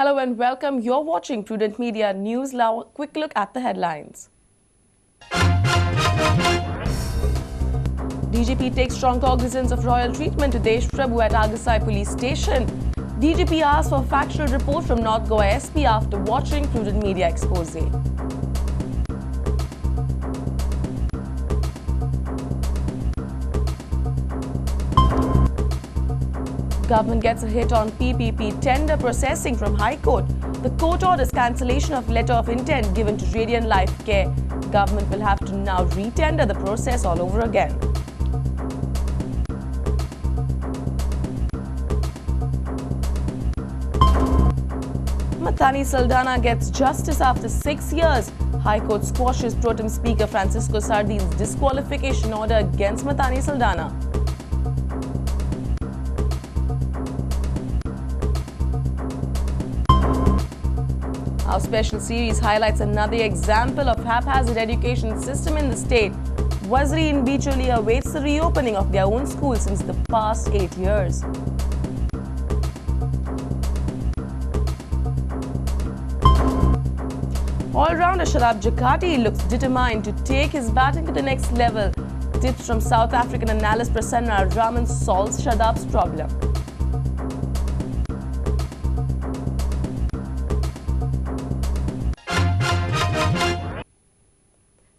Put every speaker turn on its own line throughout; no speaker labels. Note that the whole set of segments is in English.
Hello and welcome. You're watching Prudent Media News. Now, a quick look at the headlines. DGP takes strong cognizance of royal treatment to Desh Prabhu at Agasai Police Station. DGP asks for factual report from North Goa SP after watching Prudent Media expose. Government gets a hit on PPP tender processing from High Court. The court orders cancellation of letter of intent given to Radiant Life Care. Government will have to now re-tender the process all over again. Mathani Saldana gets justice after 6 years. High Court squashes Pro Tem Speaker Francisco Sardin's disqualification order against Mathani Saldana. Our special series highlights another example of haphazard education system in the state. Waziri in Bicholi awaits the reopening of their own school since the past 8 years. All-rounder Sharab Jakati looks determined to take his batting to the next level. Tips from South African analyst Prasanna Raman solves Sharab's problem.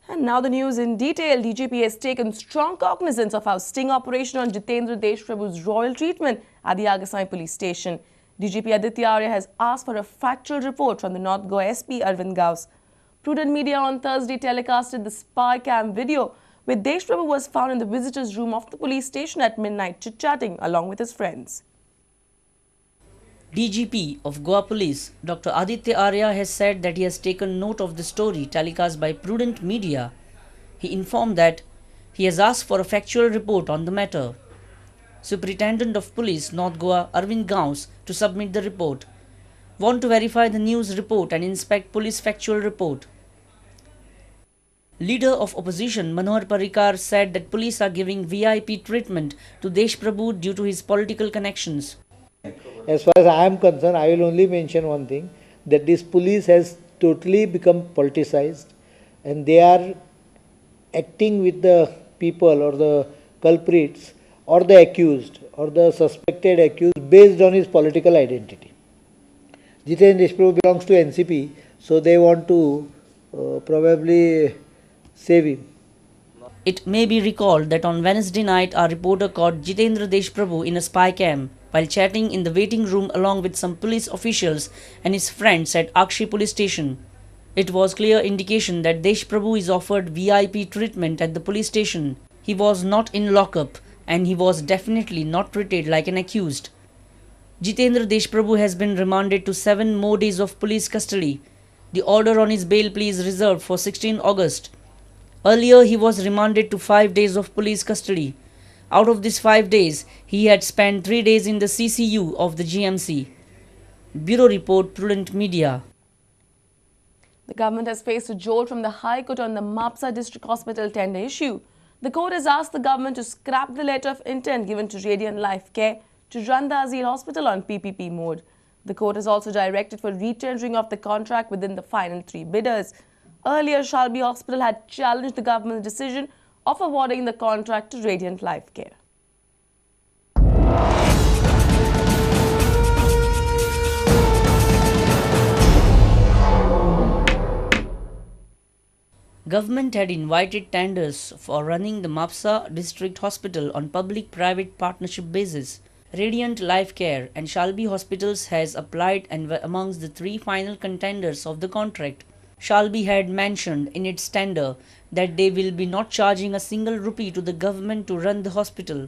And now the news in detail. DGP has taken strong cognizance of our sting operation on Jitendra Desh Prabhu's royal treatment at the Agasai Police Station. DGP Aditya Arya has asked for a factual report from the North Goa SP Arvind Gauss. Prudent Media on Thursday telecasted the spy cam video where Desh Prabhu was found in the visitors' room of the police station at midnight chit-chatting along with his friends.
DGP of Goa Police, Dr. Aditya Arya has said that he has taken note of the story telecast by Prudent Media. He informed that he has asked for a factual report on the matter. Superintendent of Police, North Goa, Arvind Gauss, to submit the report. Want to verify the news report and inspect police factual report. Leader of opposition Manohar Parrikar said that police are giving VIP treatment to Desh Prabhu due to his political connections.
As far as I am concerned, I will only mention one thing, that this police has totally become politicized and they are acting with the people or the culprits or the accused or the suspected accused based on his political identity. Jitendra Desh Prabhu belongs to NCP, so they want to probably save him.
It may be recalled that on Wednesday night, our reporter caught Jitendra Desh Prabhu in a spy cam while chatting in the waiting room along with some police officials and his friends at Akshi Police Station. It was clear indication that Desh Prabhu is offered VIP treatment at the police station. He was not in lockup and he was definitely not treated like an accused. Jitendra Desh Prabhu has been remanded to 7 more days of police custody. The order on his bail plea is reserved for 16 August. Earlier, he was remanded to 5 days of police custody. Out of these 5 days, he had spent 3 days in the CCU of the GMC. Bureau Report, Prudent Media.
The government has faced a jolt from the High Court on the Mapsa District Hospital tender issue. The court has asked the government to scrap the letter of intent given to Radiant Life Care to run the Azil Hospital on PPP mode. The court has also directed for retendering of the contract within the final 3 bidders. Earlier, Shalby Hospital had challenged the government's decision of awarding the contract to Radiant Life Care.
Government had invited tenders for running the Mapsa District Hospital on public-private partnership basis. Radiant Life Care and Shalby Hospitals has applied and were amongst the 3 final contenders of the contract. Shalby had mentioned in its tender that they will be not charging a single rupee to the government to run the hospital.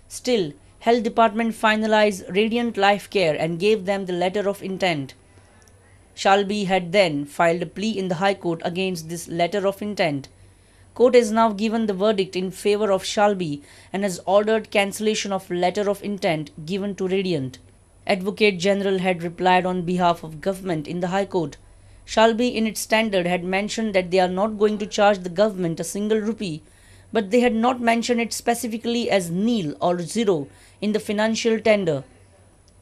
Still, Health Department finalized Radiant Life Care and gave them the letter of intent. Shalby had then filed a plea in the High Court against this letter of intent. Court has now given the verdict in favor of Shalby and has ordered cancellation of letter of intent given to Radiant. Advocate General had replied on behalf of government in the High Court. Shalby in its standard had mentioned that they are not going to charge the government a single rupee, but they had not mentioned it specifically as nil or zero in the financial tender.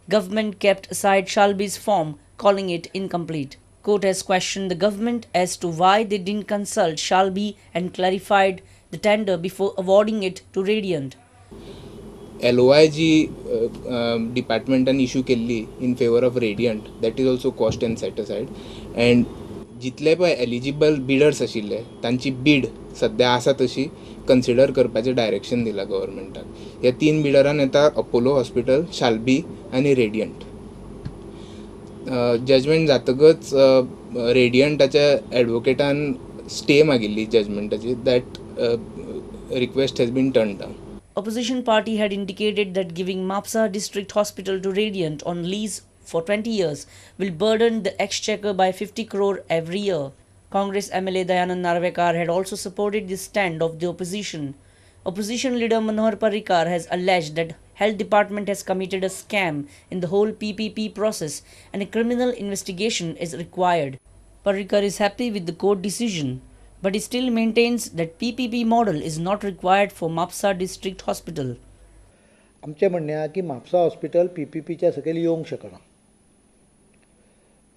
Government kept aside Shalby's form calling it incomplete. Court has questioned the government as to why they didn't consult Shalby and clarified the tender before awarding it to Radiant.
LOI जी डिपार्टमेंटान issue केल्ली in favour of Radiant that is also cost and set aside and जितले पळय eligible bidders आशिल्ले तांची बीड सद्या आसा तशी कन्सिडर करपाचें डायरेक्शन दिलां गव्हर्मेंटाक. ह्या 3 बिडरान येता अपोलो हॉस्पिटल, शाल्बी आनी रेडियंट. जजमेंट जातकच रेडियंटाच्या एडवोकेटान स्टे मागिल्ली जजमेंटाची. That request has been turn down.
Opposition party had indicated that giving Mapsa District Hospital to Radiant on lease for 20 years will burden the exchequer by 50 crore every year. Congress MLA Dayanand Narvekar had also supported the stand of the opposition. Opposition leader Manohar Parrikar has alleged that Health Department has committed a scam in the whole PPP process and a criminal investigation is required. Parrikar is happy with the court decision, but he still maintains that PPP model is not required for Mapsa District Hospital.
आमचें म्हणणें आसा की Mapusa hospital PPPच्या सकयल येवंक शकना.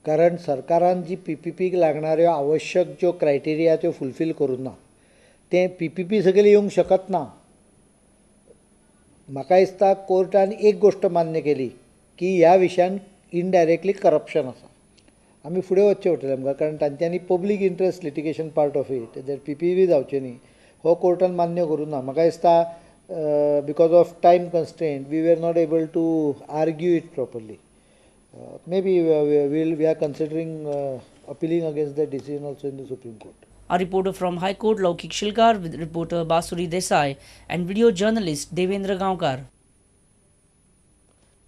कारण सरकारान जी PPPक लागणाऱ्यो आवश्यक ज्यो क्रायटेरिया त्यो फुलफील करूं ना, तें PPP सकयल येवंक शकत ना. म्हाका दिसता कोर्टान एक गोश्ट मान्य केली की ह्या विशयान इनडायरेक्टली करप्शन आसा. आमी फुडें वचचें पडटलें आमकां, कारण तांच्यांनी public interest litigation part of it that PPP जावचें न्ही हो कोर्टान मान्य करूं ना. म्हाका दिसता because of time constraint we were not able to argue it properly. Maybe we are considering appealing against the decision also in the Supreme Court.
A reporter from High Court, Laukik Shilkar, with reporter Basuri Desai and video journalist Devendra Gaonkar.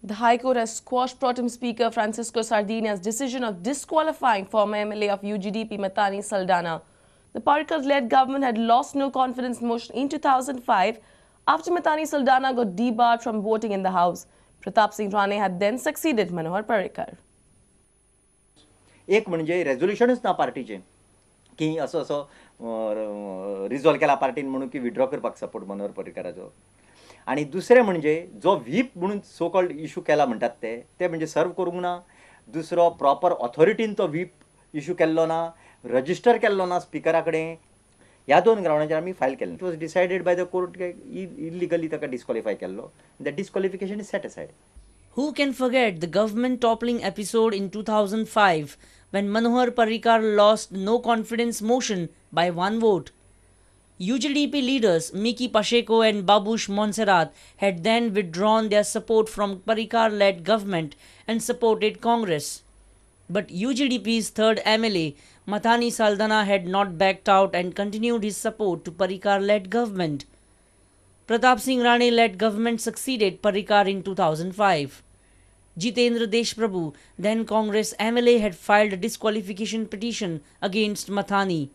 The High Court has squashed Pro Tem Speaker Francisco Sardinia's decision of disqualifying former MLA of UGDP Mathani Saldanha. The Parrikar-led government had lost no confidence motion in 2005 after Mathani Saldanha got debarred from voting in the House. Pratap Singh Rane had then succeeded Manohar Parrikar.
एक म्हणजे रेझोल्युशनच ना पार्टीचें की असो resolve केला पार्टीन म्हणून की withdraw करपाक support मनोहर पर्रीकाराचो. आणि दुसरें म्हणजे जो व्हीप म्हणून सो कॉल्ड इशू केला म्हणटात ते म्हणजे सर्व करूंक ना. दुसरो प्रॉपर ऑथॉरिटीन तो व्हीप इशू केल्लो ना, रजिस्टर केल्लो ना स्पिकरा कडेन. ह्या 2 ग्रावंडाचेर आमी फायल केलें. It was decided by the court illegally ताका डिस्क्वॉलिफाय केल्लो. That disqualification is set aside.
Who can forget the government toppling episode in 2005 when Manohar Parrikar lost no confidence motion by 1 vote? UGDP leaders Miki Pacheco and Babush Montserrat had then withdrawn their support from Parrikar-led government and supported Congress. But UGDP's third MLA, Mathani Saldanha, had not backed out and continued his support to Parrikar-led government. Pratap Singh Rane-led government succeeded Parrikar in 2005. Jitendra Deshprabhu, then Congress MLA, had filed a disqualification petition against Mathani.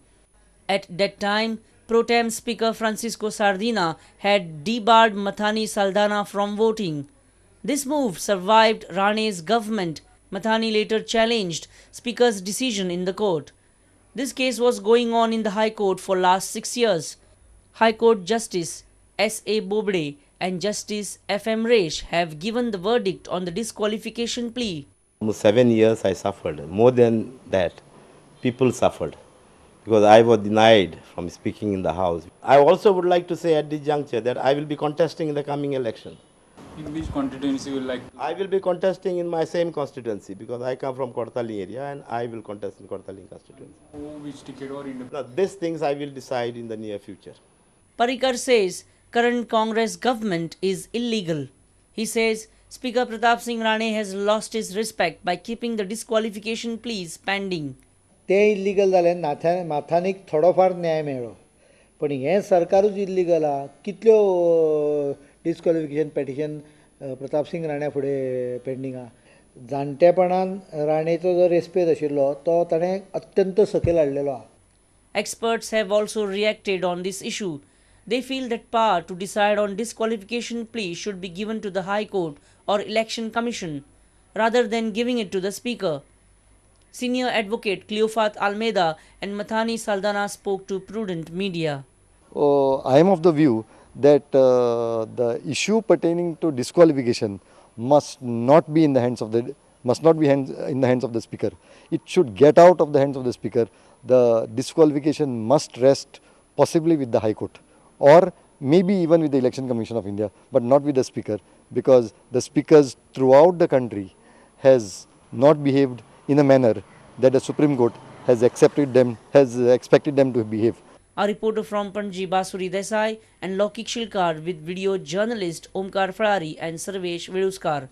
At that time, Pro Tem Speaker Francisco Sardina had debarred Mathani Saldanha from voting. This move survived Rane's government. Mathani later challenged Speaker's decision in the court. This case was going on in the High Court for last 6 years. High Court Justice S.A. Bobde and Justice F.M. Resh have given the verdict on the disqualification plea.
Almost 7 years I suffered. More than that, people suffered because I was denied from speaking in the House. I also would like to say at this juncture that I will be contesting in the coming election.
In which constituency you will like to?
I will be contesting in my same constituency because I come from Kortali area and I will contest in Kortali constituency.
Which ticket or independent?
Now, these things I will decide in the near future.
Parrikar says current Congress government is illegal. He says Speaker Pratap Singh Rane has lost his respect by keeping the disqualification pleas pending.
तें illegal जालें. माथानीक थोडोफार न्याय मेळ्ळो, पण हें सरकारूच illegal आहा. कितल्यो डिस्क्वॉलिफिकेशन petition Pratap Singh राण्या फुडें pending आहा. जाणटेपणान राणेचो जो रेस्पेद आशिल्लो तो ताणें अत्यंत सकयल हाडलेलो आहा.
Experts have also reacted on this issue. They feel that power to decide on disqualification plea should be given to the High Court or Election Commission rather than giving it to the Speaker. Senior advocate Cleofat Almeida and Mathani Saldanha spoke to Prudent Media.
I am of the view that the issue pertaining to disqualification must not be in the hands of the must not be in the hands of the speaker. It should get out of the hands of the speaker. The disqualification must rest possibly with the High Court or maybe even with the Election Commission of India, but not with the speaker, because the speakers throughout the country has not behaved in a manner that the Supreme Court has expected them to behave.
A reporter from Panji, Basuri Desai and Lokik Shilkar with video journalist Omkar Farari and Sarvesh Viduskar.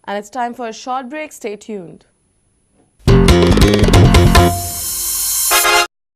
And it's time for a short break. Stay tuned.